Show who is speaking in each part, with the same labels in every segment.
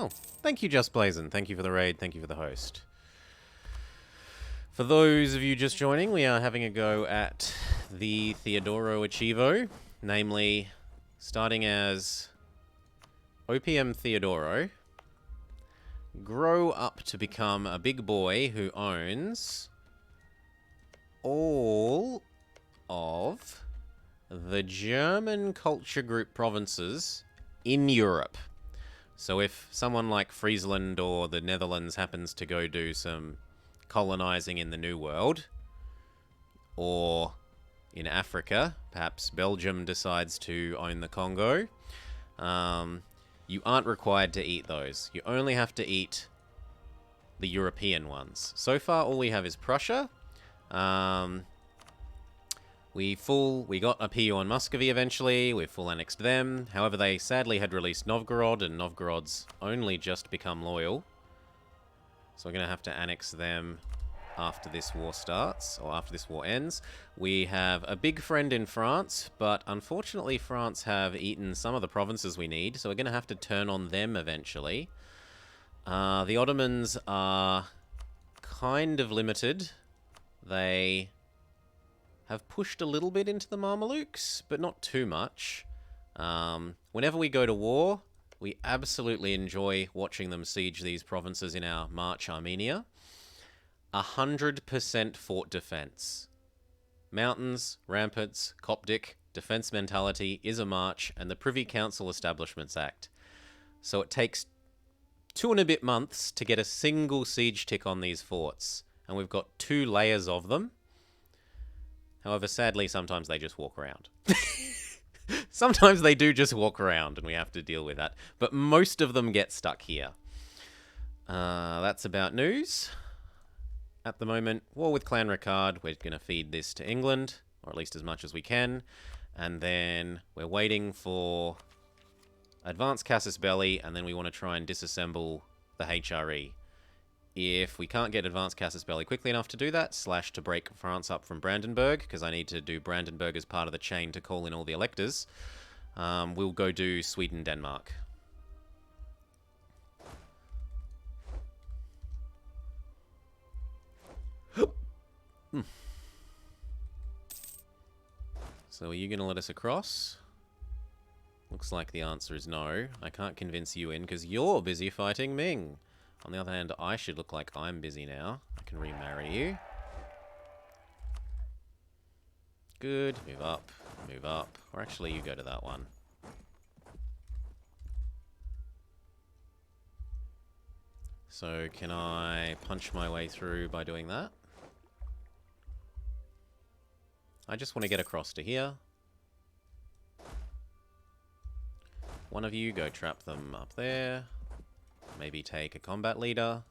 Speaker 1: Oh, thank you, Just Blazin'. Thank you for the raid. Thank you for the host. For those of you just joining, we are having a go at the Theodoro Achievo, namely starting as OPM Theodoro, grow up to become a big boy who owns all of the German culture group provinces in Europe. So if someone like Friesland or the Netherlands happens to go do some colonizing in the New World, or in Africa, perhaps Belgium decides to own the Congo, you aren't required to eat those. You only have to eat the European ones. So far, all we have is Prussia. We got a PU on Muscovy eventually. We've full annexed them. However, they sadly had released Novgorod, and Novgorod's only just become loyal. So we're going to have to annex them after this war starts, or after this war ends. We have a big friend in France, but unfortunately France have eaten some of the provinces we need, so we're going to have to turn on them eventually. The Ottomans are kind of limited. They have pushed a little bit into the Mamelukes, but not too much. Whenever we go to war, we absolutely enjoy watching them siege these provinces in our March Armenia. 100% fort defense. Mountains, ramparts, Coptic, defense mentality is a march, and the Privy Council Establishments Act. So it takes 2 and a bit months to get a single siege tick on these forts, and we've got 2 layers of them. However, sadly, sometimes they just walk around. Sometimes they do just walk around, and we have to deal with that. But most of them get stuck here. That's about news. At the moment, war with Clan Ricard. We're going to feed this to England, or at least as much as we can. And then we're waiting for advanced Casus Belli, and then we want to try and disassemble the HRE. If we can't get advanced Casus Belli quickly enough to do that, / to break France up from Brandenburg, because I need to do Brandenburg as part of the chain to call in all the electors, we'll go do Sweden, Denmark. So are you going to let us across? Looks like the answer is no. I can't convince you in because you're busy fighting Ming. On the other hand, I should look like I'm busy now. I can remarry you. Good. Move up. Move up. Or actually, you go to that one. So, can I punch my way through by doing that? I just want to get across to here. One of you go trap them up there. Maybe take a combat leader.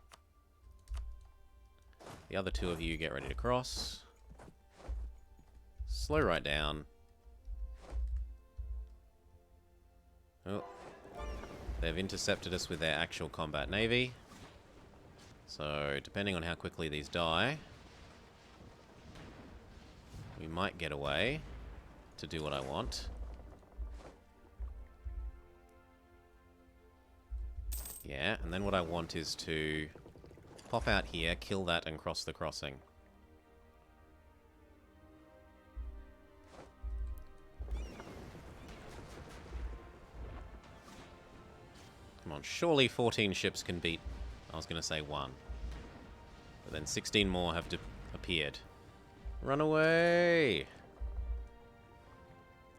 Speaker 1: The other 2 of you get ready to cross. Slow right down. Oh. They've intercepted us with their actual combat navy. So, depending on how quickly these die, we might get away to do what I want. Yeah, and then what I want is to pop out here, kill that, and cross the crossing. Come on, surely 14 ships can beat... I was going to say 1. But then 16 more have appeared. Run away!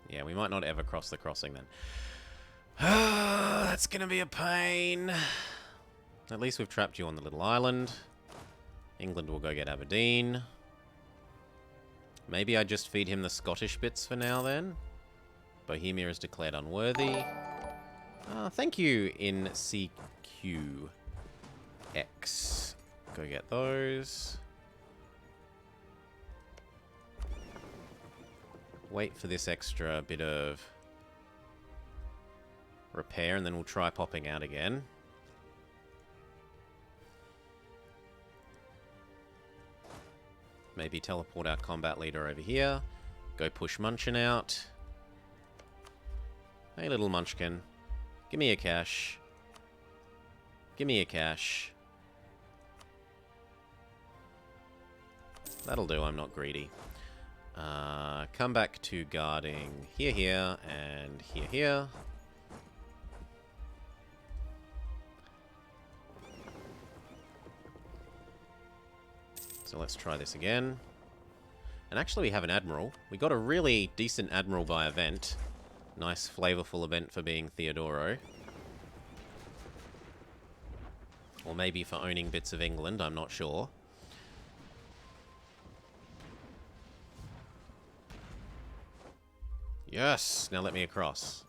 Speaker 1: Yeah, we might not ever cross the crossing then. That's gonna be a pain. At least we've trapped you on the little island. England will go get Aberdeen. Maybe I just feed him the Scottish bits for now then. Bohemia is declared unworthy. Thank you in CQX. Go get those. Wait for this extra bit of repair, and then we'll try popping out again. Maybe teleport our combat leader over here. Go push Munchen out. Hey, little Munchkin. Give me your cash. Give me a cash. That'll do, I'm not greedy. Come back to guarding here, here, and here, here. So let's try this again. And actually we have an admiral. We got a really decent admiral by event. Nice flavorful event for being Theodoro. Or maybe for owning bits of England, I'm not sure. Yes! Now let me across.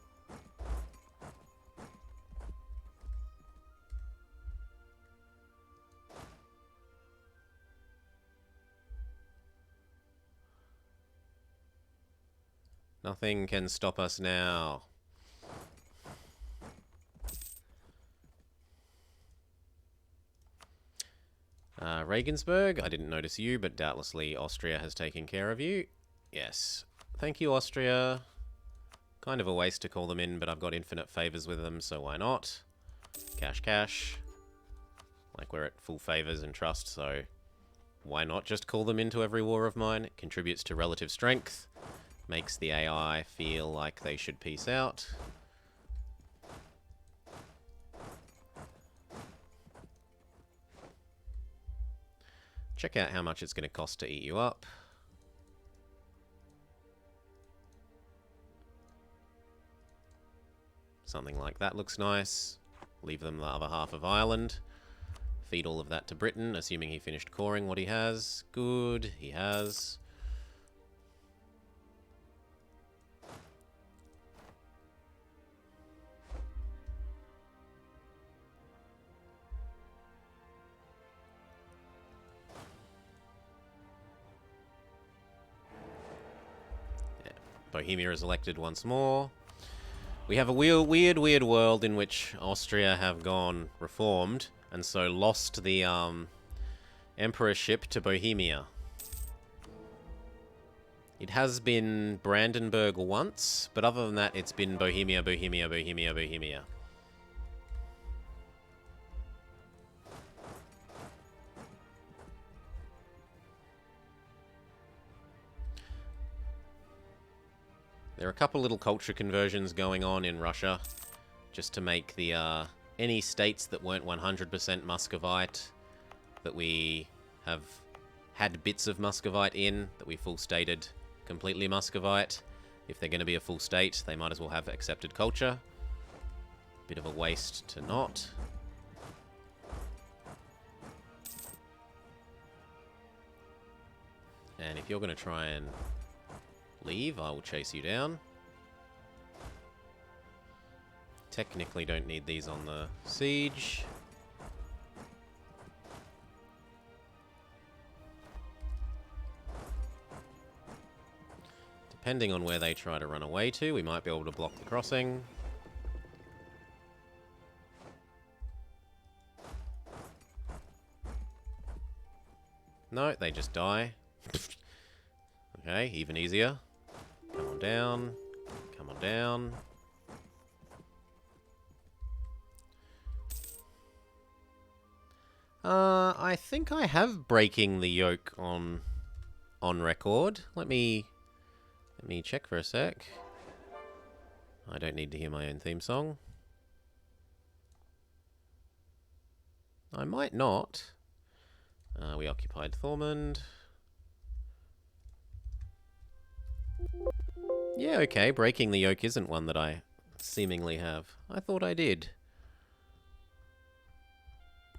Speaker 1: Nothing can stop us now. Regensburg, I didn't notice you, but doubtlessly Austria has taken care of you. Yes. Thank you, Austria. Kind of a waste to call them in, but I've got infinite favours with them, so why not? Cash, cash. Like, we're at full favours and trust, so why not just call them into every war of mine? It contributes to relative strength. Makes the AI feel like they should peace out. Check out how much it's going to cost to eat you up. Something like that looks nice. Leave them the other half of Ireland. Feed all of that to Britain, assuming he finished coring what he has. Good, he has. Bohemia is elected once more. We have a weird world in which Austria have gone reformed, and so lost the emperorship to Bohemia. It has been Brandenburg once, but other than that, it's been Bohemia, Bohemia, Bohemia, Bohemia. There are a couple little culture conversions going on in Russia, just to make the any states that weren't 100% Muscovite, that we have had bits of Muscovite in, that we full stated completely Muscovite. If they're going to be a full state, they might as well have accepted culture. Bit of a waste to not. And if you're going to try and leave, I will chase you down. Technically don't need these on the siege. Depending on where they try to run away to, we might be able to block the crossing. No, they just die. Okay, even easier. Come on down. Come on down. I think I have breaking the yoke on record. Let me check for a sec. I don't need to hear my own theme song. I might not. We occupied Thormund. Yeah, okay, breaking the yoke isn't one that I seemingly have. I thought I did.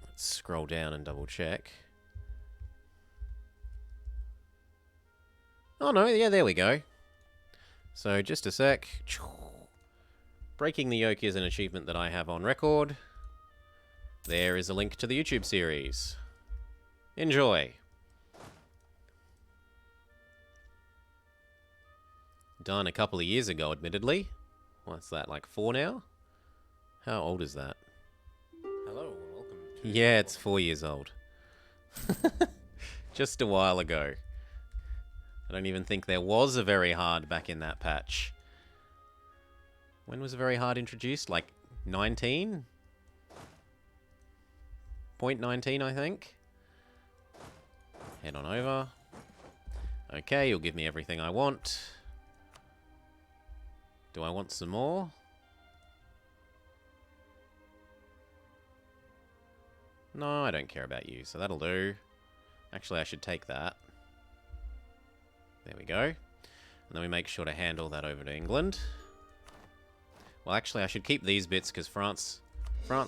Speaker 1: Let's scroll down and double check. Oh no, yeah, there we go. So, just a sec. Breaking the yoke is an achievement that I have on record. There is a link to the YouTube series. Enjoy. Done a couple of years ago, admittedly. What's that, like 4 now? How old is that?
Speaker 2: Hello, and welcome to...
Speaker 1: Yeah, it's 4 years old. Just a while ago. I don't even think there was a very hard back in that patch. When was a very hard introduced? Like 19? 0.19, I think. Head on over. Okay, you'll give me everything I want. Do I want some more? No, I don't care about you, so that'll do. Actually, I should take that. There we go. And then we make sure to handle that over to England. Well, actually, I should keep these bits because France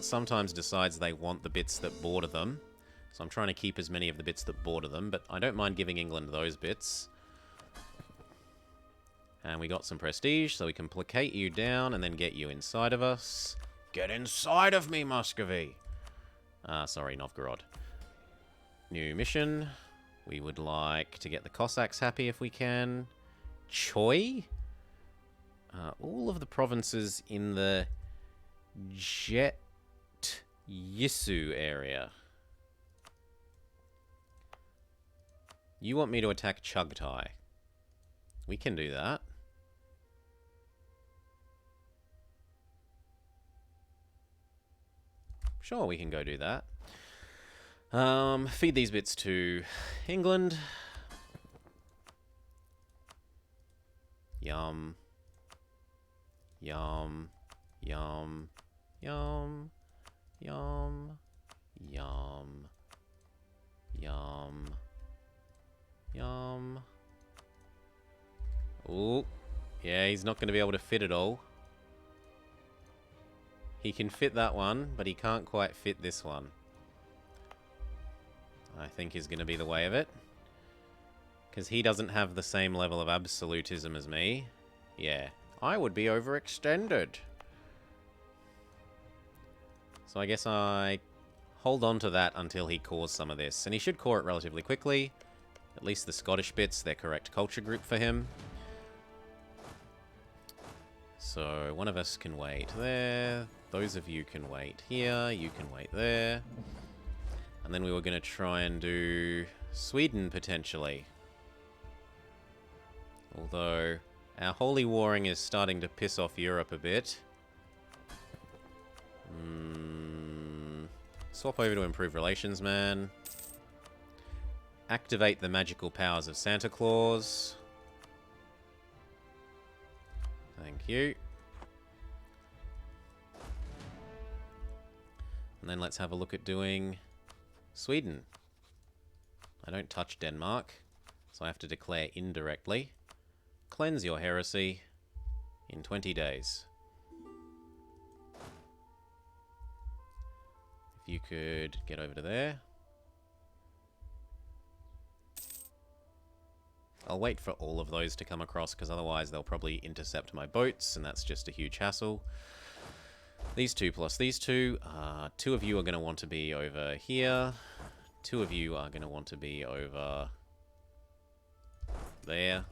Speaker 1: sometimes decides they want the bits that border them. So I'm trying to keep as many of the bits that border them, but I don't mind giving England those bits. And we got some prestige, so we can placate you down and then get you inside of us. Get inside of me, Muscovy! Sorry, Novgorod. New mission. We would like to get the Cossacks happy if we can. Choi? All of the provinces in the Jet Yisu area. You want me to attack Chugtai? We can do that. Sure, we can go do that. Feed these bits to England. Yum. Yum. Yum. Yum. Yum. Yum. Yum. Yum. Ooh. Yeah, he's not going to be able to fit it all. He can fit that one, but he can't quite fit this one. I think is going to be the way of it. Because he doesn't have the same level of absolutism as me. Yeah, I would be overextended. So I guess I hold on to that until he cores some of this. And he should core it relatively quickly. At least the Scottish bits, they're correct culture group for him. So one of us can wait there. Those of you can wait here. You can wait there. And then we were going to try and do Sweden, potentially. Although, our holy warring is starting to piss off Europe a bit. Swap over to improve relations, man. Activate the magical powers of Santa Claus. Thank you. And then let's have a look at doing Sweden. I don't touch Denmark, so I have to declare indirectly. Cleanse your heresy in 20 days. If you could get over to there. I'll wait for all of those to come across, because otherwise they'll probably intercept my boats, and that's just a huge hassle. These two plus these two. Two of you are going to want to be over here. Two of you are going to want to be over there.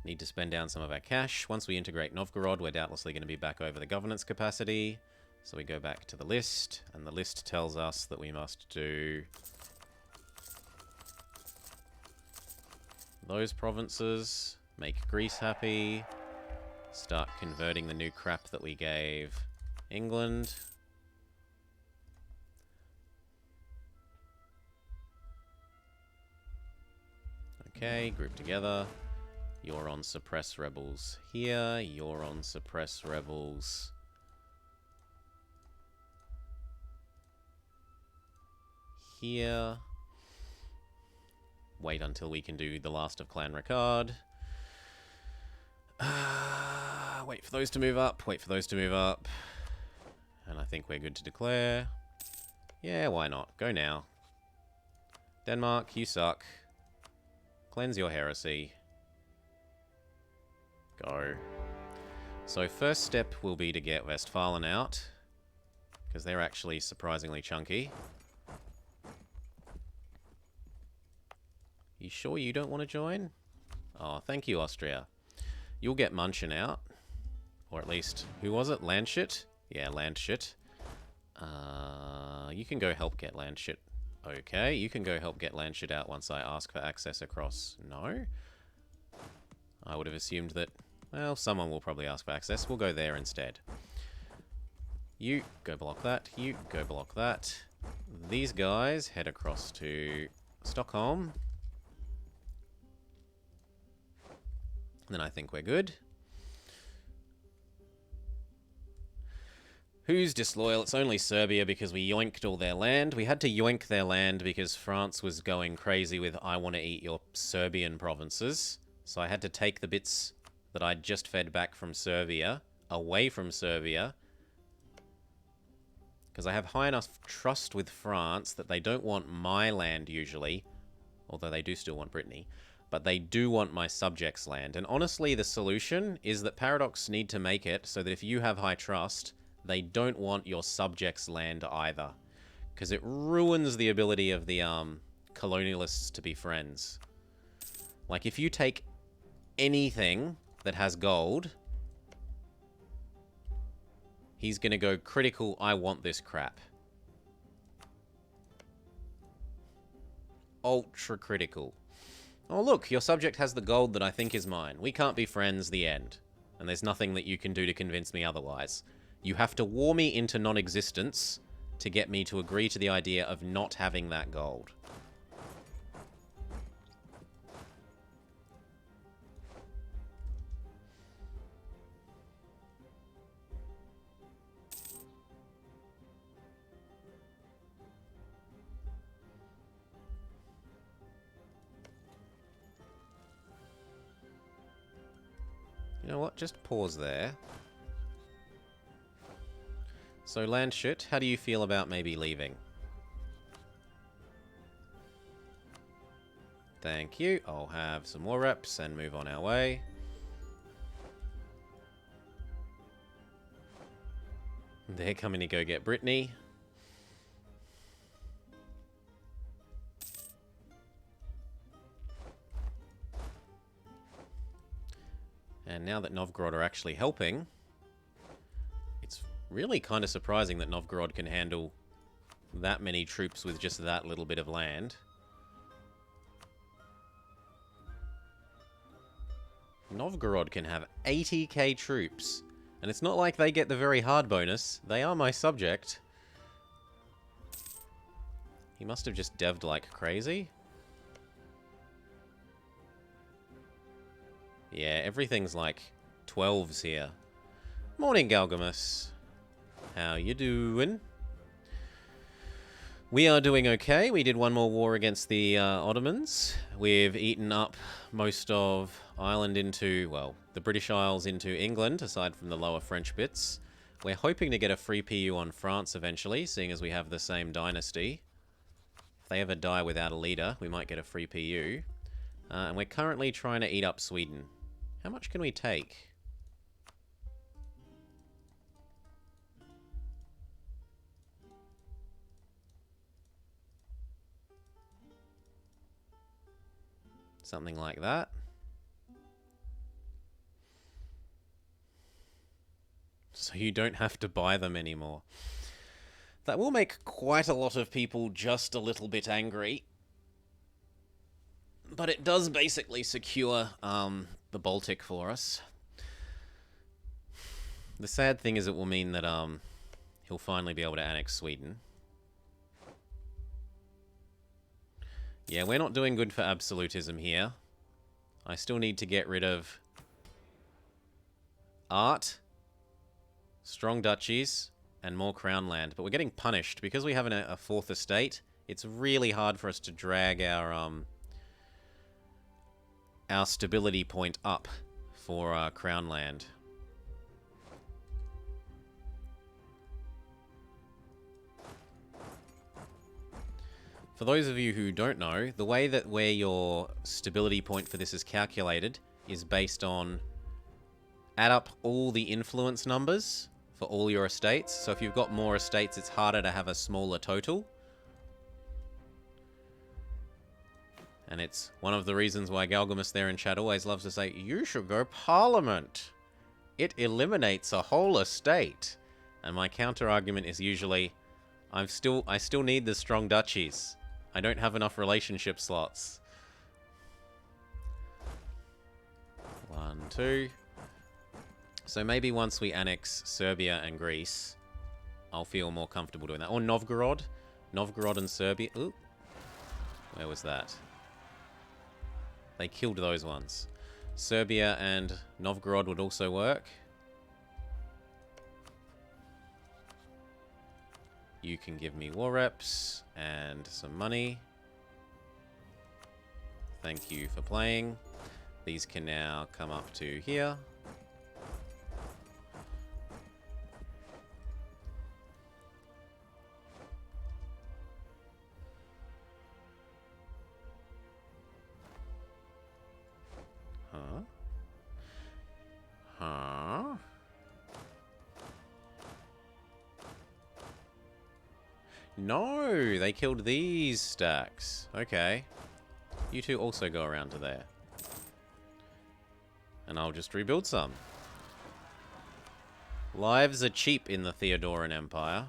Speaker 1: Need to spend down some of our cash. Once we integrate Novgorod, we're doubtlessly going to be back over the governance capacity. So we go back to the list, and the list tells us that we must do those provinces, make Greece happy, start converting the new crap that we gave England. Okay, group together. You're on suppress rebels here, you're on suppress rebels here. Wait until we can do the last of Clan Ricard. Wait for those to move up, wait for those to move up. And I think we're good to declare. Yeah, why not? Go now. Denmark, you suck. Cleanse your heresy. Go. So first step will be to get Westphalen out, because they're actually surprisingly chunky. You sure you don't want to join? Oh, thank you, Austria. You'll get Munchen out. Or at least, who was it? Landshut? Yeah, Landshut. You can go help get Landshut. Okay, you can go help get Landshut out once I ask for access across. No? I would have assumed that, well, someone will probably ask for access. We'll go there instead. You go block that. You go block that. These guys head across to Stockholm. Then I think we're good. Who's disloyal? It's only Serbia because we yoinked all their land. We had to yoink their land because France was going crazy with I want to eat your Serbian provinces. So I had to take the bits that I'd just fed back from Serbia away from Serbia. Because I have high enough trust with France that they don't want my land usually. Although they do still want Brittany. But they do want my subjects' land. And honestly, the solution is that Paradox need to make it so that if you have high trust, they don't want your subjects' land either. Because it ruins the ability of the colonialists to be friends. Like, if you take anything that has gold, he's going to go critical, I want this crap. Ultra critical. Oh, look, your subject has the gold that I think is mine. We can't be friends, the end. And there's nothing that you can do to convince me otherwise. You have to war me into non-existence to get me to agree to the idea of not having that gold. You know what? Just pause there. So, Landshut, how do you feel about maybe leaving? Thank you. I'll have some more reps and move on our way. They're coming to go get Brittany. And now that Novgorod are actually helping, it's really kind of surprising that Novgorod can handle that many troops with just that little bit of land. Novgorod can have 80k troops. And it's not like they get the very hard bonus. They are my subject. He must have just dev'd like crazy. Yeah, everything's like 12s here. Morning, Galgamus. How you doing? We are doing okay. We did one more war against the Ottomans. We've eaten up most of Ireland into, well, the British Isles into England, aside from the lower French bits. We're hoping to get a free PU on France eventually, seeing as we have the same dynasty. If they ever die without a leader, we might get a free PU. And we're currently trying to eat up Sweden. How much can we take? Something like that. So you don't have to buy them anymore. That will make quite a lot of people just a little bit angry. But it does basically secure the Baltic for us. The sad thing is it will mean that he'll finally be able to annex Sweden. Yeah, we're not doing good for absolutism here. I still need to get rid of art, strong duchies, and more crown land. But we're getting punished. Because we have a fourth estate, it's really hard for us to drag our stability point up for crown land. For those of you who don't know, the way that where your stability point for this is calculated is based on add up all the influence numbers for all your estates. So if you've got more estates, it's harder to have a smaller total. And it's one of the reasons why Galgamus there in chat always loves to say, you should go Parliament. It eliminates a whole estate. And my counter argument is usually, I still need the strong duchies. I don't have enough relationship slots. 1, 2. So maybe once we annex Serbia and Greece, I'll feel more comfortable doing that. Or Novgorod. Novgorod and Serbia. Ooh. Where was that? They killed those ones. Serbia and Novgorod would also work. You can give me war reps and some money. Thank you for playing. These can now come up to here. Huh? Huh? No, they killed these stacks. Okay. You two also go around to there. And I'll just rebuild some. Lives are cheap in the Theodoran Empire.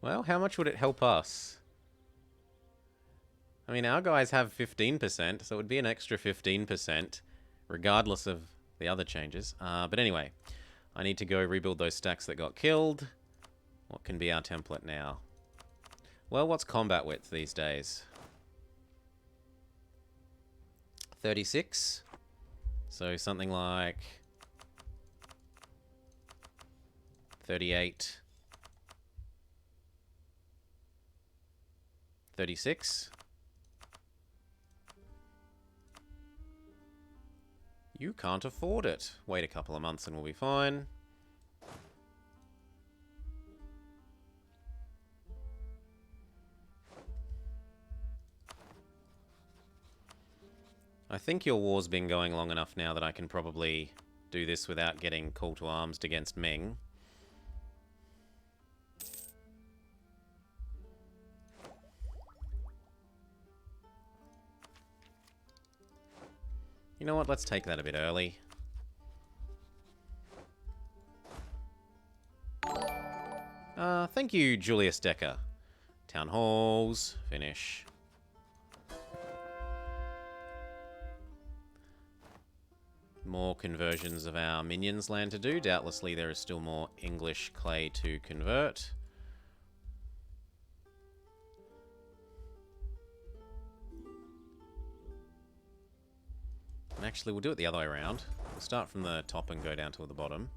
Speaker 1: Well, how much would it help us? I mean, our guys have 15%, so it would be an extra 15%, regardless of the other changes. But anyway, I need to go rebuild those stacks that got killed. What can be our template now? Well, what's combat width these days? 36? So something like 38. 36? You can't afford it. Wait a couple of months and we'll be fine. I think your war's been going long enough now that I can probably do this without getting call to arms against Ming. You know what? Let's take that a bit early. Thank you, Julius Decker. Town halls. Finish. More conversions of our minions' land to do. Doubtlessly there is still more English clay to convert. And actually, we'll do it the other way around. We'll start from the top and go down to the bottom.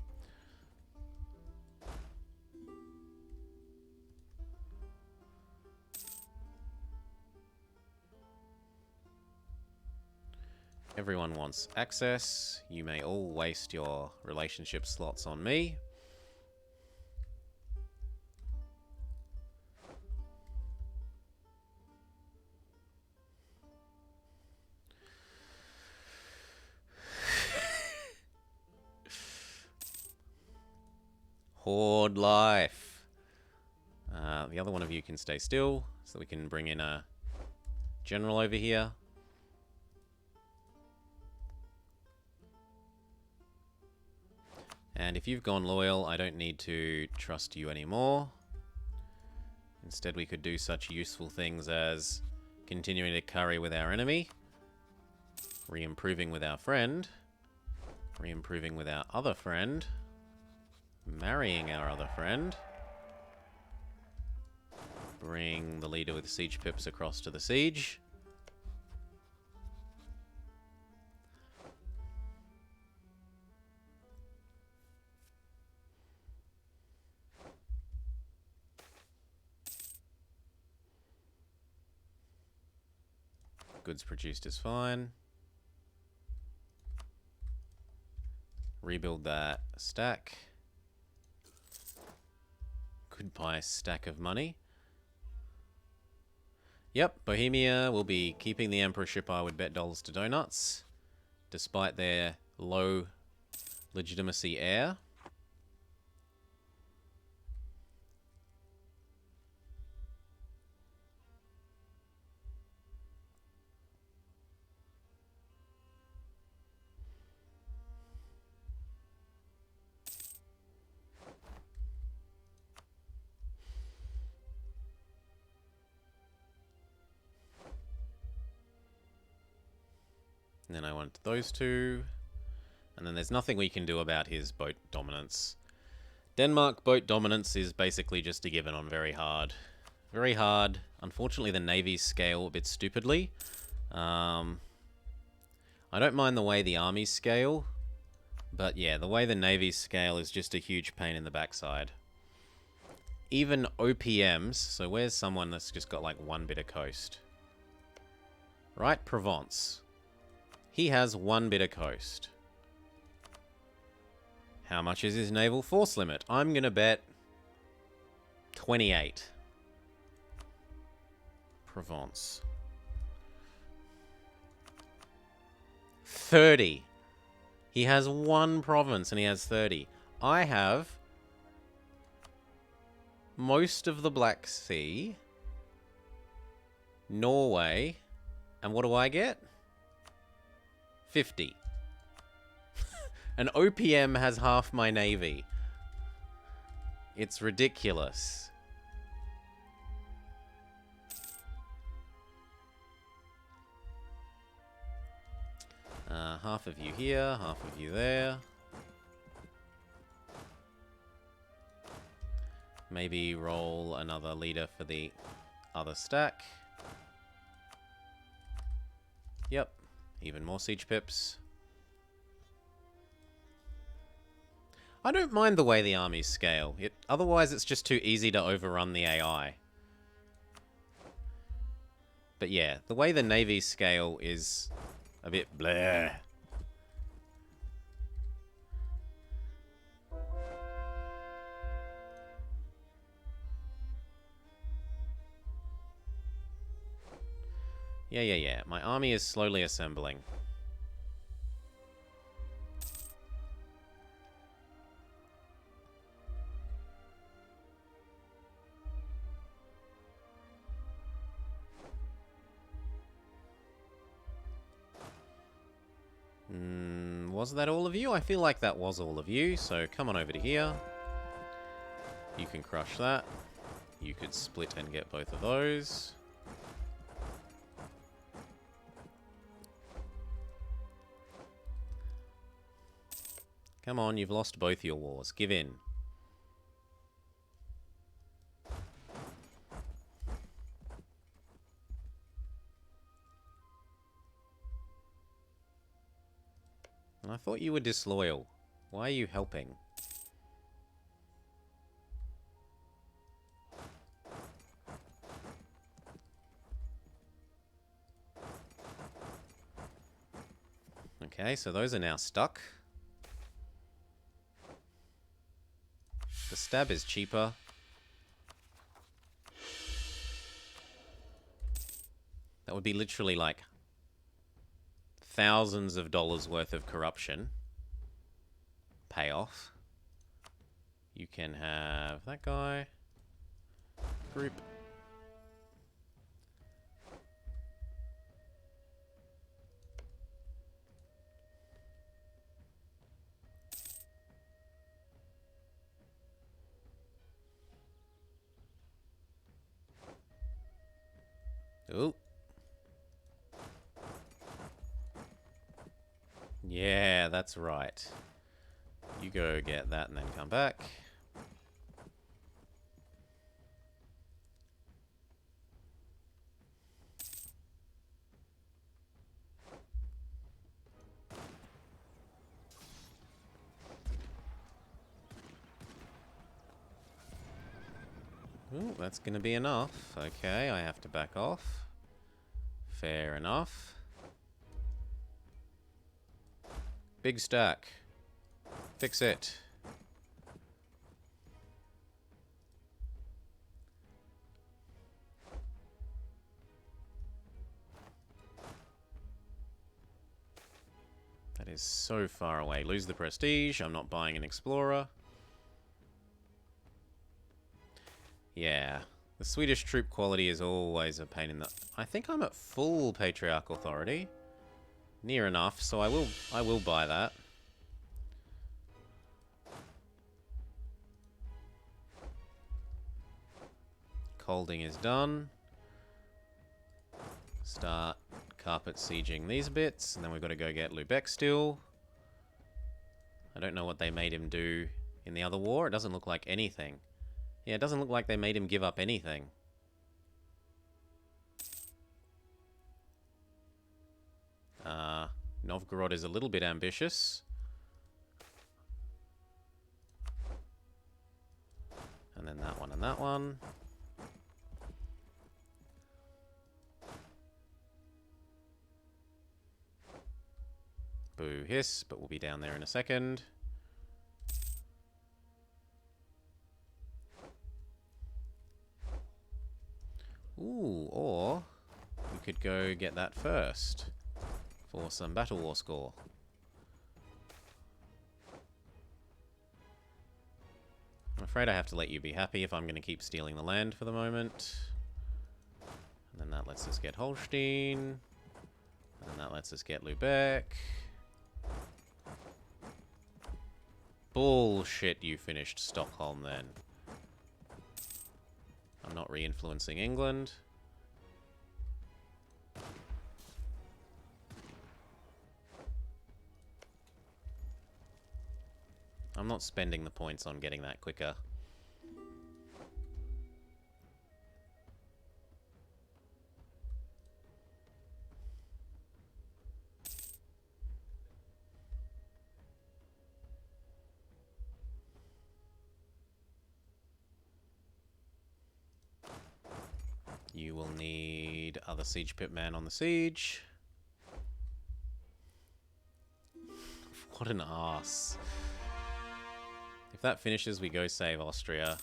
Speaker 1: Everyone wants access. You may all waste your relationship slots on me. Horde life. The other one of you can stay still, so we can bring in a general over here. And if you've gone loyal, I don't need to trust you anymore. Instead, we could do such useful things as continuing to curry with our enemy, re-improving with our friend, re-improving with our other friend, marrying our other friend, bring the leader with siege pips across to the siege. Goods produced is fine. Rebuild that stack. Goodbye, stack of money. Yep, Bohemia will be keeping the emperorship, I would bet dollars to donuts, despite their low legitimacy heir. And then I want those two. And then there's nothing we can do about his boat dominance. Denmark boat dominance is basically just a given on very hard. Very hard. Unfortunately, the navies scale a bit stupidly. I don't mind the way the armies scale. But yeah, the way the navies scale is just a huge pain in the backside. Even OPMs, so where's someone that's just got like one bit of coast? Right, Provence. He has one bit of coast. How much is his naval force limit? I'm gonna bet 28. Provence. 30. He has one province and he has 30. I have most of the Black Sea, Norway, and what do I get? 50. An OPM has half my navy. It's ridiculous. Half of you here, half of you there. Maybe roll another leader for the other stack. Yep, even more siege pips. I don't mind the way the armies scale. Otherwise, it's just too easy to overrun the AI. But yeah, the way the navies scale is a bit bleh. Yeah. My army is slowly assembling. Was that all of you? I feel like that was all of you, so come on over to here. You can crush that. You could split and get both of those. Come on, you've lost both your wars. Give in. And I thought you were disloyal. Why are you helping? Okay, so those are now stuck. The stab is cheaper. That would be literally like thousands of dollars worth of corruption payoff. You can have that guy. Group. Ooh. Yeah, that's right. You go get that and then come back. Ooh, that's going to be enough. Okay, I have to back off. Fair enough. Big stack. Fix it. That is so far away. Lose the prestige. I'm not buying an explorer. Yeah. The Swedish troop quality is always a pain in the... I think I'm at full patriarch authority. Near enough, so I will buy that. Colding is done. Start carpet sieging these bits, and then we've got to go get Lubeck still. I don't know what they made him do in the other war. It doesn't look like anything. Yeah, it doesn't look like they made him give up anything. Novgorod is a little bit ambitious. And then that one and that one. Boo hiss, but we'll be down there in a second. Ooh, or we could go get that first for some battle war score. I'm afraid I have to let you be happy if I'm going to keep stealing the land for the moment. And then that lets us get Holstein. And then that lets us get Lubeck. Bullshit, you finished Stockholm then. I'm not re-influencing England. I'm not spending the points on getting that quicker. You will need other siege pit man on the siege. What an ass. If that finishes, we go save Austria.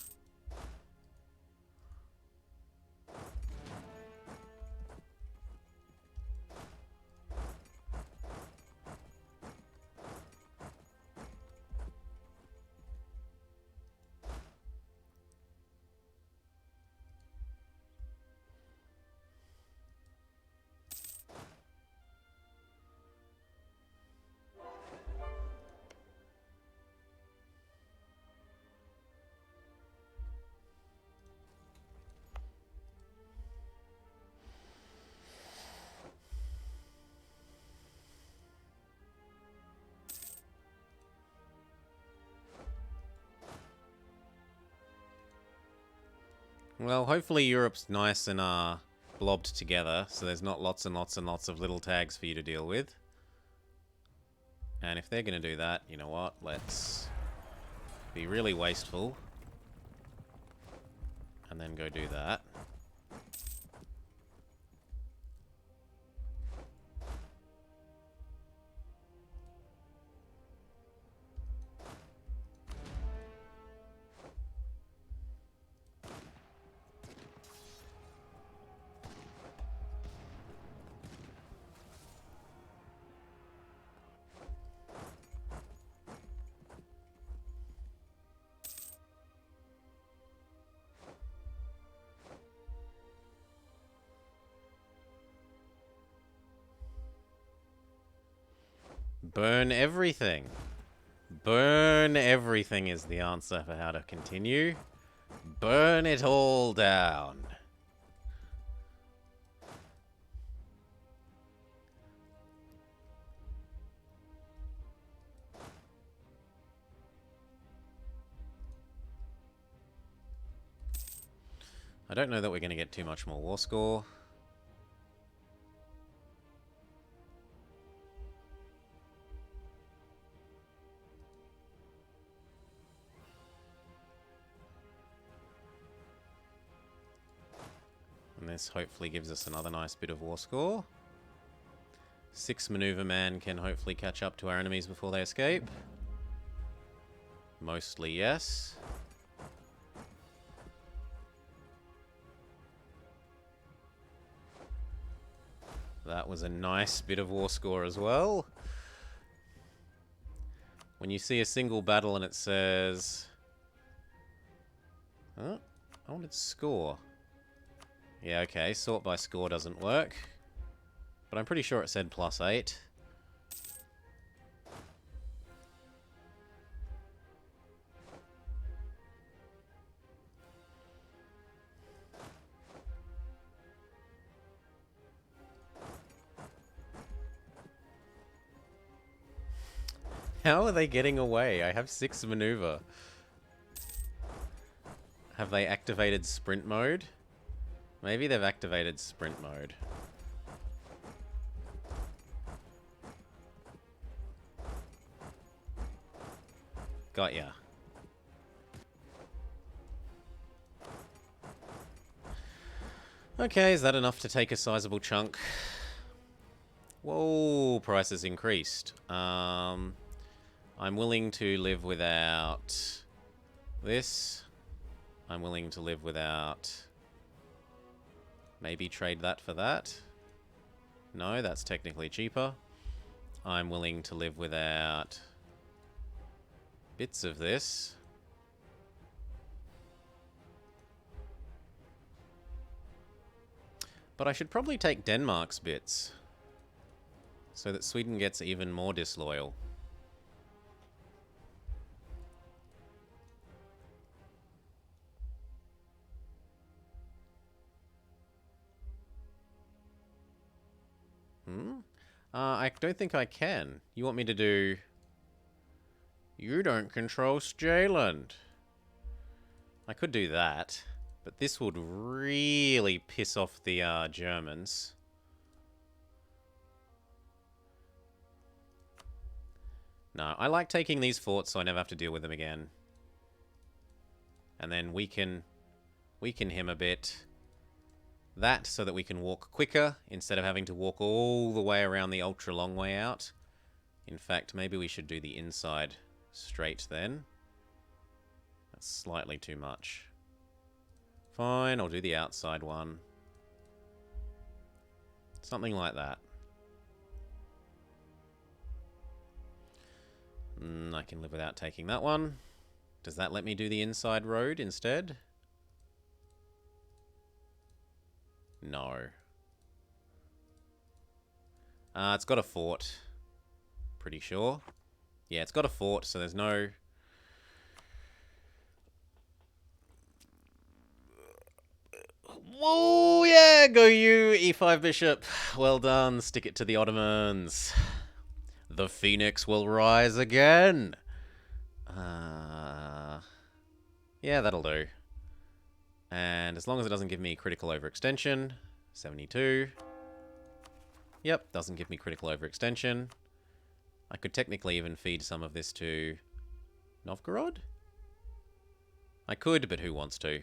Speaker 1: Well, hopefully Europe's nice and blobbed together, so there's not lots and lots and lots of little tags for you to deal with. And if they're going to do that, you know what? Let's be really wasteful. And then go do that. Burn everything. Burn everything is the answer for how to continue. Burn it all down. I don't know that we're going to get too much more war score. And this hopefully gives us another nice bit of war score. 6 maneuver man can hopefully catch up to our enemies before they escape. Mostly yes. That was a nice bit of war score as well. When you see a single battle and it says... Oh, I wanted score. Yeah, okay, sort by score doesn't work. But I'm pretty sure it said +8. How are they getting away? I have 6 maneuver. Have they activated sprint mode? Maybe they've activated sprint mode. Got ya. Okay, is that enough to take a sizable chunk? Whoa, price has increased. I'm willing to live without this. I'm willing to live without... Maybe trade that for that. No, that's technically cheaper. I'm willing to live without bits of this. But I should probably take Denmark's bits, so that Sweden gets even more disloyal. I don't think I can. You want me to do... You don't control Stjärland. I could do that, but this would really piss off the Germans. No, I like taking these forts so I never have to deal with them again. And then weaken him a bit. That so that we can walk quicker instead of having to walk all the way around the ultra long way out. In fact, maybe we should do the inside straight then. That's slightly too much. Fine, I'll do the outside one. Something like that. I can live without taking that one. Does that let me do the inside road instead? No. It's got a fort. Pretty sure. Yeah, it's got a fort, so there's no... Whoa, yeah, go you, e5 bishop. Well done, stick it to the Ottomans. The phoenix will rise again. Yeah, that'll do. And as long as it doesn't give me critical overextension, 72. Yep, doesn't give me critical overextension. I could technically even feed some of this to Novgorod. I could, but who wants to?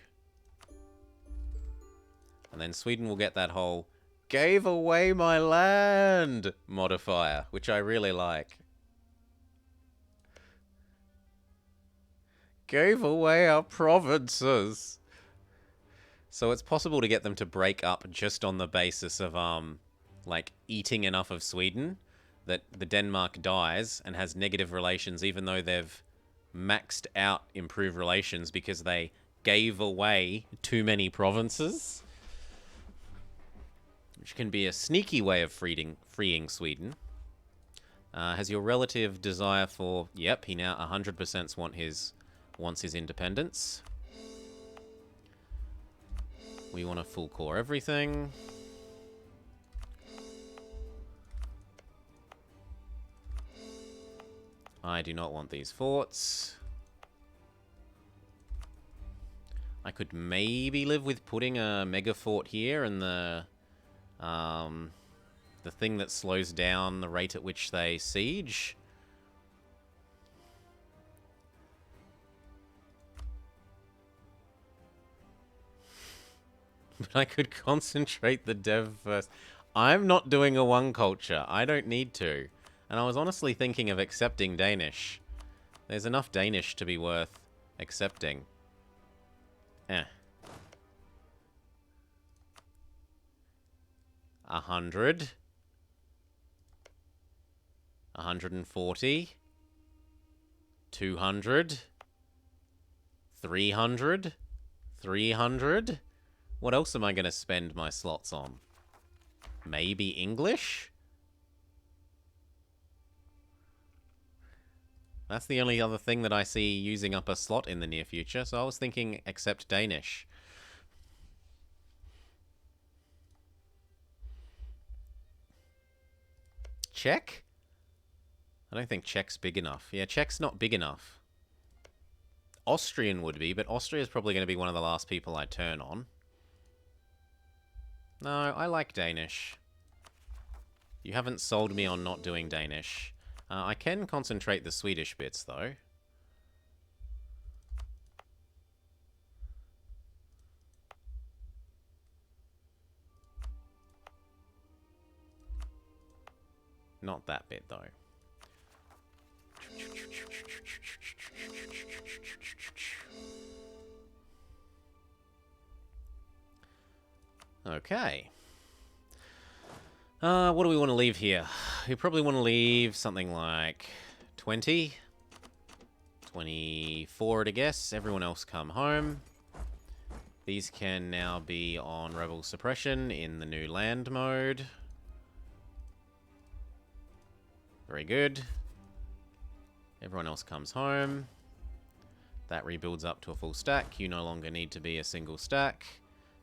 Speaker 1: And then Sweden will get that whole gave away my land modifier, which I really like. Gave away our provinces. So it's possible to get them to break up just on the basis of, like, eating enough of Sweden that the Denmark dies and has negative relations even though they've maxed out improved relations because they gave away too many provinces. Which can be a sneaky way of freeing Sweden. Has your relative desire for... Yep, he now 100% wants his independence. We want to full core everything. I do not want these forts. I could maybe live with putting a mega fort here and the thing that slows down the rate at which they siege. But I could concentrate the dev first. I'm not doing a one culture. I don't need to. And I was honestly thinking of accepting Danish. There's enough Danish to be worth accepting. 100. 140. 200. 300. 300. What else am I going to spend my slots on? Maybe English? That's the only other thing that I see using up a slot in the near future, so I was thinking accept Danish. Czech? I don't think Czech's big enough. Yeah, Czech's not big enough. Austrian would be, but Austria's probably going to be one of the last people I turn on. No, I like Danish. You haven't sold me on not doing Danish. I can concentrate the Swedish bits, though. Not that bit, though. Okay. What do we want to leave here? We probably want to leave something like 20. 24 to guess. Everyone else come home. These can now be on rebel suppression in the new land mode. Very good. Everyone else comes home. That rebuilds up to a full stack. You no longer need to be a single stack.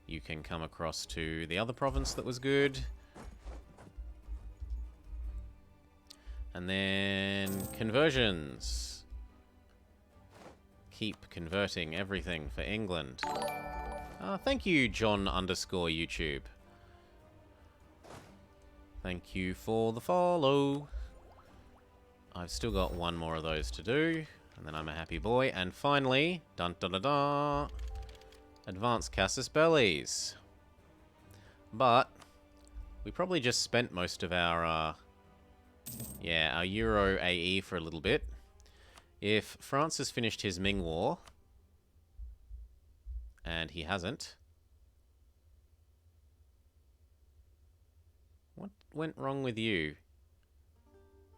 Speaker 1: You can come across to the other province that was good. And then conversions. Keep converting everything for England. Thank you, John_YouTube. Thank you for the follow. I've still got one more of those to do, and then I'm a happy boy. And finally, dun dun dun dun, advanced Casus Bellis. But we probably just spent most of our, our Euro AE for a little bit. If France has finished his Ming War, and he hasn't, what went wrong with you?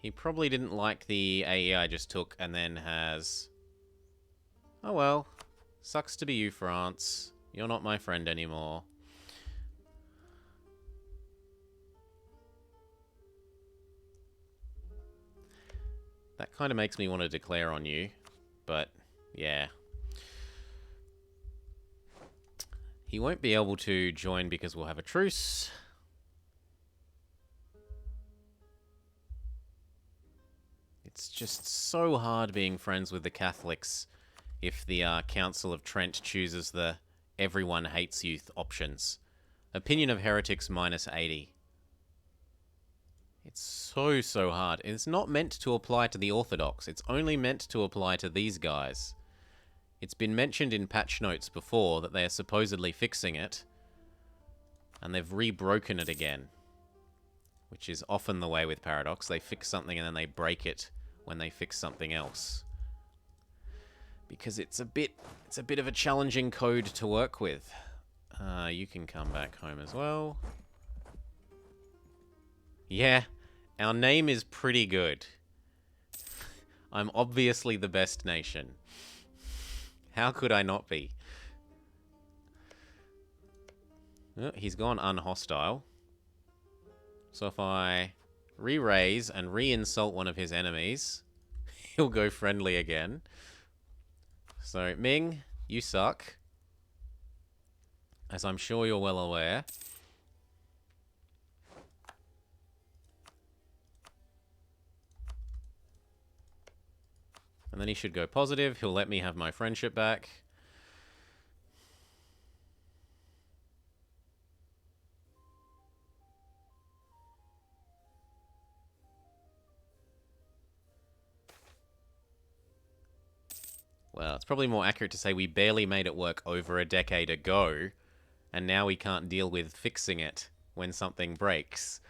Speaker 1: He probably didn't like the AE I just took and then has... Oh well, sucks to be you, France. You're not my friend anymore. That kind of makes me want to declare on you, but yeah. He won't be able to join because we'll have a truce. It's just so hard being friends with the Catholics if the Council of Trent chooses the everyone hates you options. Opinion of heretics -80. It's so hard. It's not meant to apply to the Orthodox. It's only meant to apply to these guys. It's been mentioned in patch notes before that they are supposedly fixing it, and they've rebroken it again, which is often the way with Paradox. They fix something and then they break it when they fix something else, because it's a bit of a challenging code to work with. You can come back home as well. Yeah, our name is pretty good. I'm obviously the best nation. How could I not be? Oh, he's gone unhostile. So if I re-raise and re-insult one of his enemies, he'll go friendly again. So, Ming, you suck. As I'm sure you're well aware. And then he should go positive. He'll let me have my friendship back. Well, it's probably more accurate to say we barely made it work over a decade ago, and now we can't deal with fixing it when something breaks.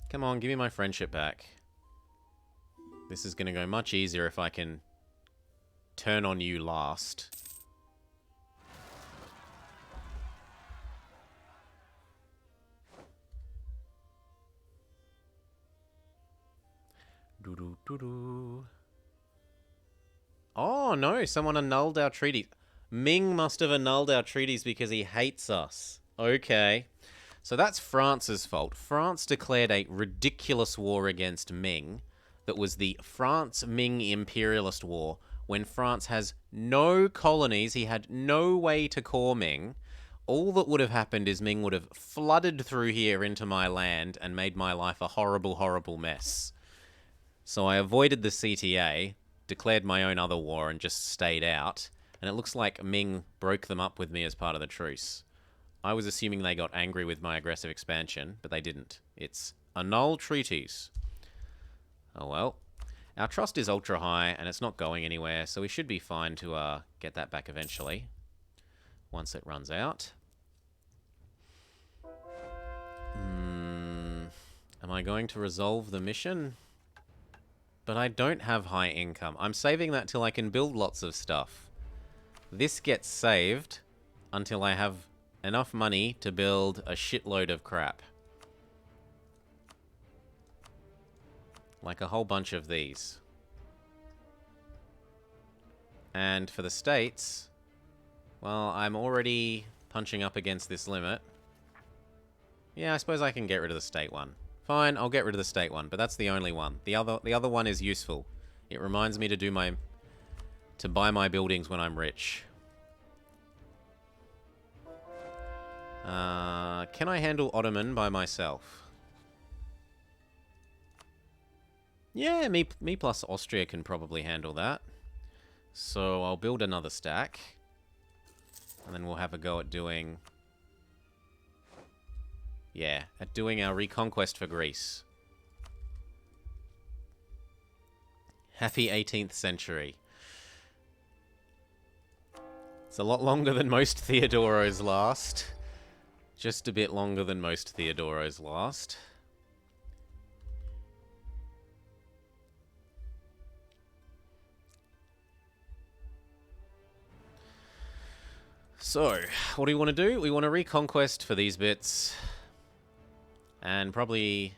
Speaker 1: Come on, give me my friendship back. This is going to go much easier if I can turn on you last. Oh, no, someone annulled our treaties. Ming must have annulled our treaties because he hates us. Okay. So that's France's fault. France declared a ridiculous war against Ming that was the France-Ming Imperialist War when France has no colonies. He had no way to core Ming. all that would have happened is Ming would have flooded through here into my land and made my life a horrible, horrible mess. So I avoided the CTA, declared my own other war, and just stayed out. And it looks like Ming broke them up with me as part of the truce. I was assuming they got angry with my aggressive expansion, but they didn't. It's annul treaties. Oh well. Our trust is ultra high, and it's not going anywhere, so we should be fine to get that back eventually, once it runs out. Am I going to resolve the mission? But I don't have high income. I'm saving that till I can build lots of stuff. This gets saved until I have enough money to build a shitload of crap. Like a whole bunch of these. And for the states, well, I'm already punching up against this limit. Yeah, I suppose I can get rid of the state one. Fine, I'll get rid of the state one, but that's the only one. The other one is useful. It reminds me to buy my buildings when I'm rich. Can I handle Ottoman by myself? Yeah, me plus Austria can probably handle that. So I'll build another stack. And then we'll have a go at doing... Yeah, at doing our reconquest for Greece. Happy 18th century. It's a lot longer than most Theodoros last. Just a bit longer than most Theodoros last. So, what do we want to do? We want to reconquest for these bits. And probably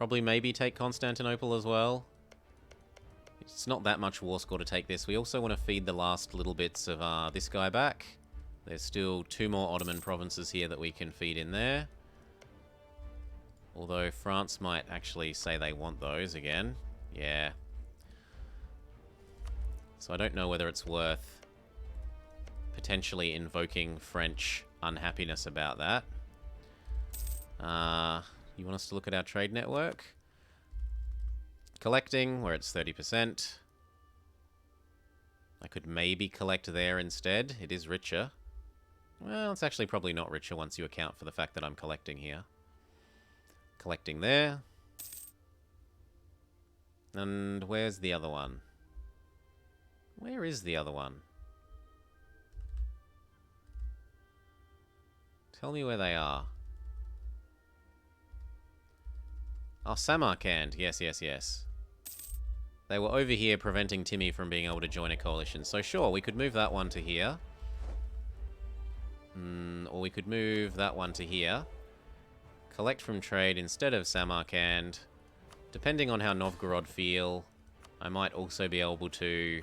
Speaker 1: maybe take Constantinople as well. It's not that much war score to take this. We also want to feed the last little bits of this guy back. There's still 2 more Ottoman provinces here that we can feed in there. Although France might actually say they want those again. Yeah. So I don't know whether it's worth potentially invoking French unhappiness about that. You want us to look at our trade network? Collecting, where it's 30%. I could maybe collect there instead. It is richer. Well, it's actually probably not richer once you account for the fact that I'm collecting here. Collecting there. And where's the other one? Where is the other one? Tell me where they are. Oh, Samarkand. Yes, yes, yes. They were over here preventing Timmy from being able to join a coalition. So sure, we could move that one to here. Or we could move that one to here. Collect from trade instead of Samarkand. Depending on how Novgorod feel, I might also be able to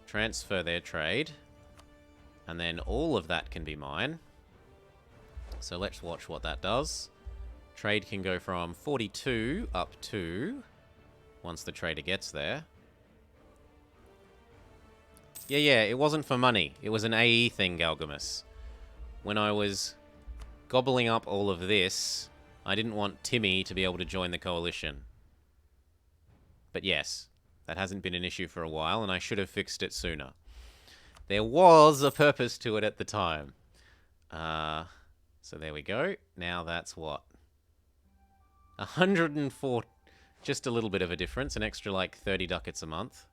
Speaker 1: transfer their trade. And then all of that can be mine. So let's watch what that does. Trade can go from 42 up to... once the trader gets there. Yeah, it wasn't for money. It was an AE thing, Galgamus. When I was gobbling up all of this, I didn't want Timmy to be able to join the coalition. But yes, that hasn't been an issue for a while, and I should have fixed it sooner. There was a purpose to it at the time. So there we go. Now that's what? 104... just a little bit of a difference. An extra, like, 30 ducats a month.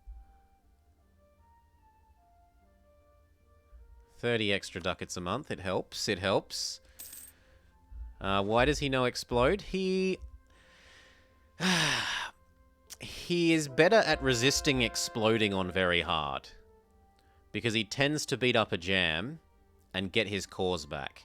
Speaker 1: 30 extra ducats a month. It helps. It helps. Why does he know explode? He is better at resisting exploding on very hard. Because he tends to beat up a jam and get his cores back.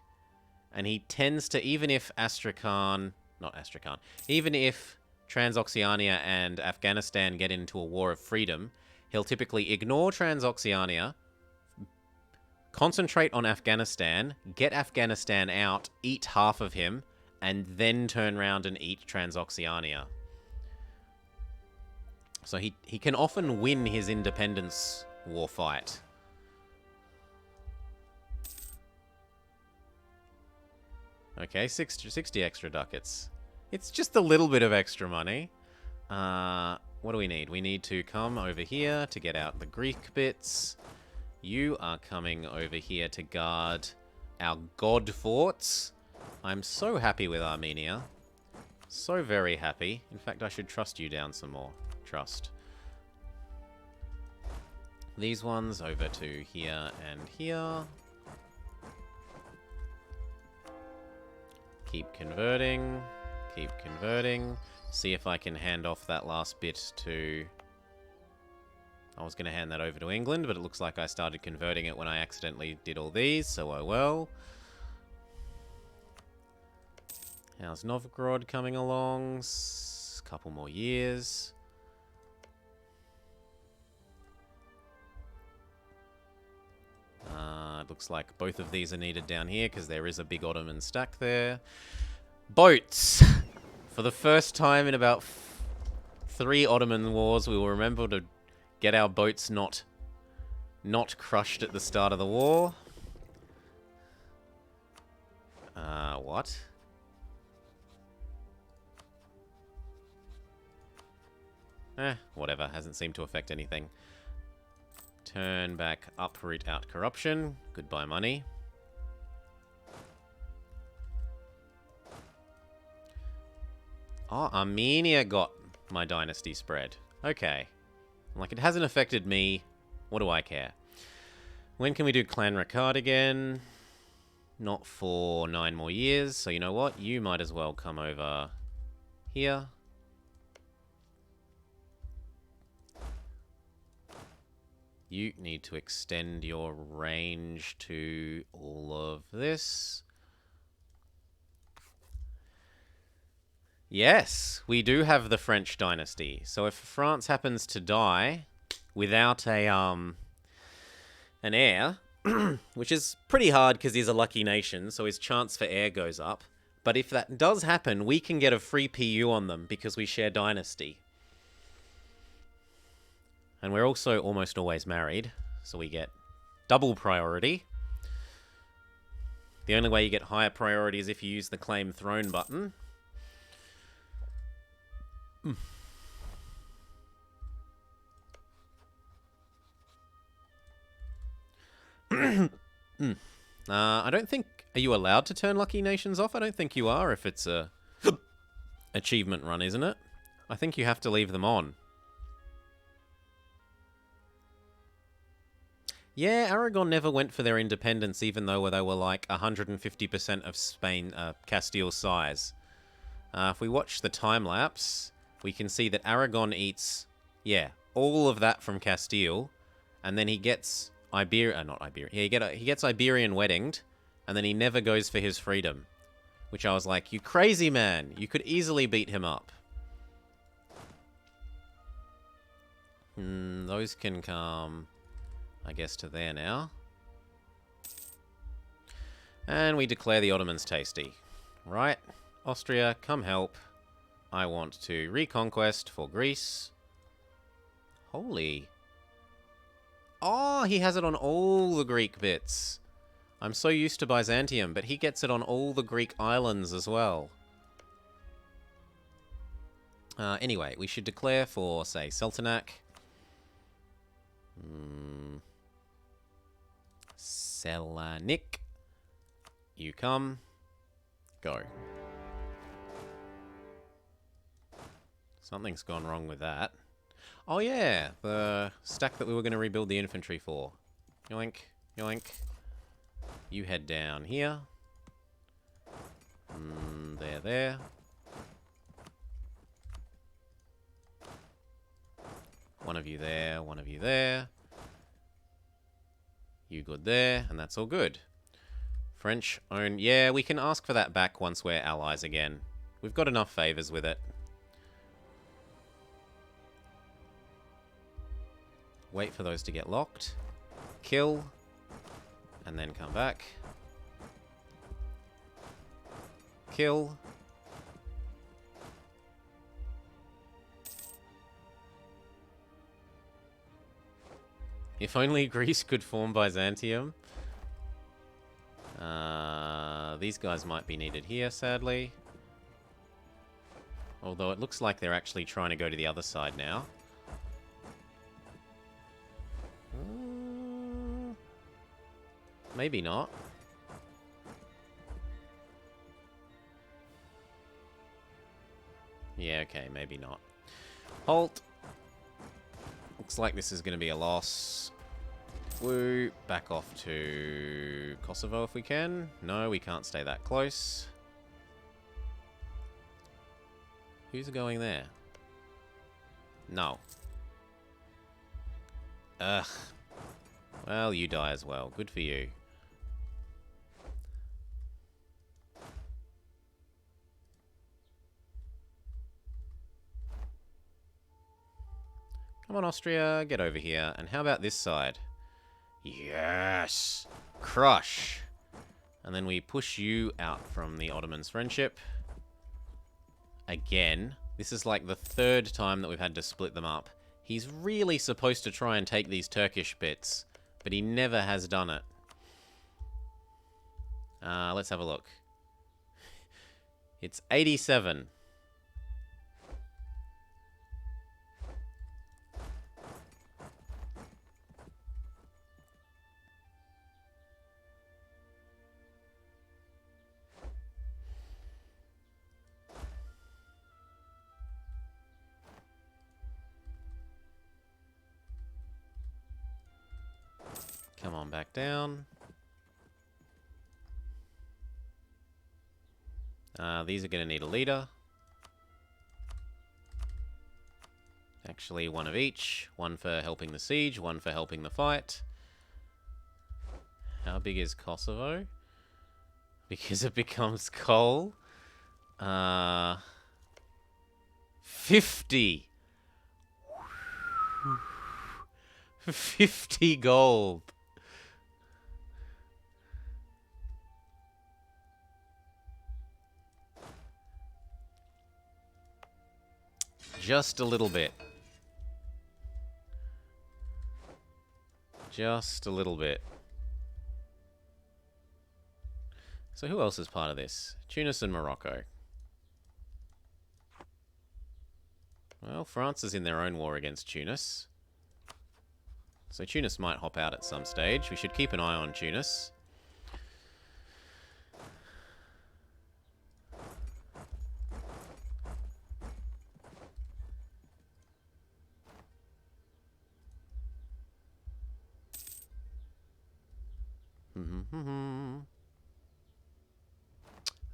Speaker 1: And he tends to, even if Astrakhan... not Astrakhan. Even if Transoxiana and Afghanistan get into a war of freedom, he'll typically ignore Transoxiana, concentrate on Afghanistan, get Afghanistan out, eat half of him, and then turn around and eat Transoxiana. So he can often win his independence war fight. Okay, 60 extra ducats. It's just a little bit of extra money. What do we need? We need to come over here to get out the Greek bits. You are coming over here to guard our god forts. I'm so happy with Armenia. So very happy. In fact, I should trust you down some more. Trust. These ones over to here and here. Keep converting. Keep converting. See if I can hand off that last bit to... I was going to hand that over to England, but it looks like I started converting it when I accidentally did all these, so oh well. How's Novgorod coming along? Couple more years. It looks like both of these are needed down here because there is a big Ottoman stack there. Boats! For the first time in about 3 Ottoman wars, we will remember to get our boats not crushed at the start of the war. What? Whatever. Hasn't seemed to affect anything. Turn back up, root out corruption. Goodbye, money. Oh, Armenia got my dynasty spread. Okay. Like, it hasn't affected me. What do I care? When can we do Clan Ricard again? Not for 9 more years. So you know what? You might as well come over here. You need to extend your range to all of this. Yes, we do have the French dynasty. So if France happens to die without an heir, which is pretty hard because he's a lucky nation, so his chance for heir goes up. But if that does happen, we can get a free PU on them because we share dynasty. And we're also almost always married, so we get double priority. The only way you get higher priority is if you use the Claim Throne button. I don't think... Are you allowed to turn lucky nations off? I don't think you are if it's a achievement run, isn't it? I think you have to leave them on. Yeah, Aragon never went for their independence, even though they were like 150% of Spain, Castile's size. If we watch the time-lapse, we can see that Aragon eats, yeah, all of that from Castile, and then he gets not Iberia. He gets Iberian weddinged, and then he never goes for his freedom. Which I was like, you crazy man! You could easily beat him up. Those can come, I guess, to there now. And we declare the Ottomans tasty. Right. Austria, come help. I want to reconquest for Greece. Holy. Oh, he has it on all the Greek bits. I'm so used to Byzantium, but he gets it on all the Greek islands as well. Anyway, we should declare for, say, Sultanac. Selanik. You come. Go. Something's gone wrong with that. Oh yeah, the stack that we were going to rebuild the infantry for. Yoink, yoink. You head down here. There. One of you there, one of you there. You good there, and that's all good. French own... Yeah, we can ask for that back once we're allies again. We've got enough favors with it. Wait for those to get locked. Kill. And then come back. Kill. If only Greece could form Byzantium. These guys might be needed here, sadly. Although it looks like they're actually trying to go to the other side now. Maybe not. Yeah, okay, maybe not. Halt. Looks like this is going to be a loss. Woo. Back off to Kosovo if we can. No, we can't stay that close. Who's going there? No. Ugh. Well, you die as well. Good for you. Come on, Austria, get over here. And how about this side? Yes! Crush! And then we push you out from the Ottomans' friendship. Again. This is like the third time that we've had to split them up. He's really supposed to try and take these Turkish bits, but he never has done it. Let's have a look. It's 87. Come on, back down. These are going to need a leader. Actually, one of each. One for helping the siege, one for helping the fight. How big is Kosovo? Because it becomes coal. 50! 50 gold! Just a little bit. Just a little bit. So who else is part of this? Tunis and Morocco. Well, France is in their own war against Tunis. So Tunis might hop out at some stage. We should keep an eye on Tunis.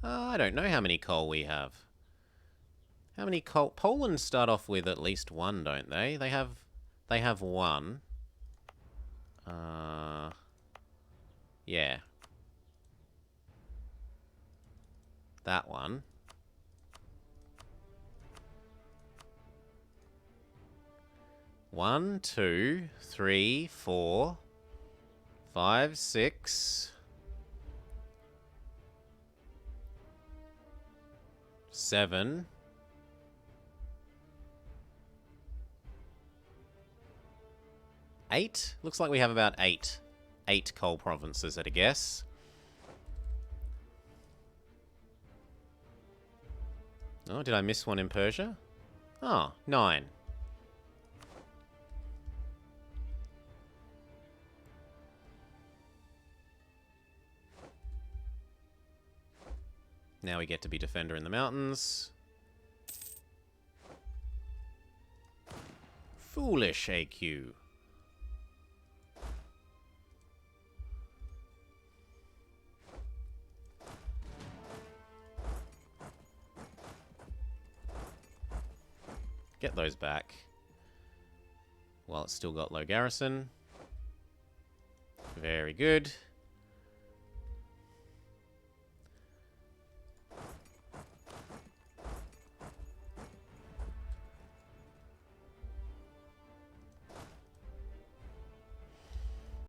Speaker 1: I don't know how many coal we have. How many coal? Poland start off with at least one, don't they? They have one. Yeah. That one. One, 2, 3, 4, 5, 6, 7. 8? Looks like we have about 8. 8 coal provinces at a guess. Oh, did I miss one in Persia? Oh, 9. Now we get to be defender in the mountains. Foolish AQ. Get those back. While it's still got low garrison. Very good.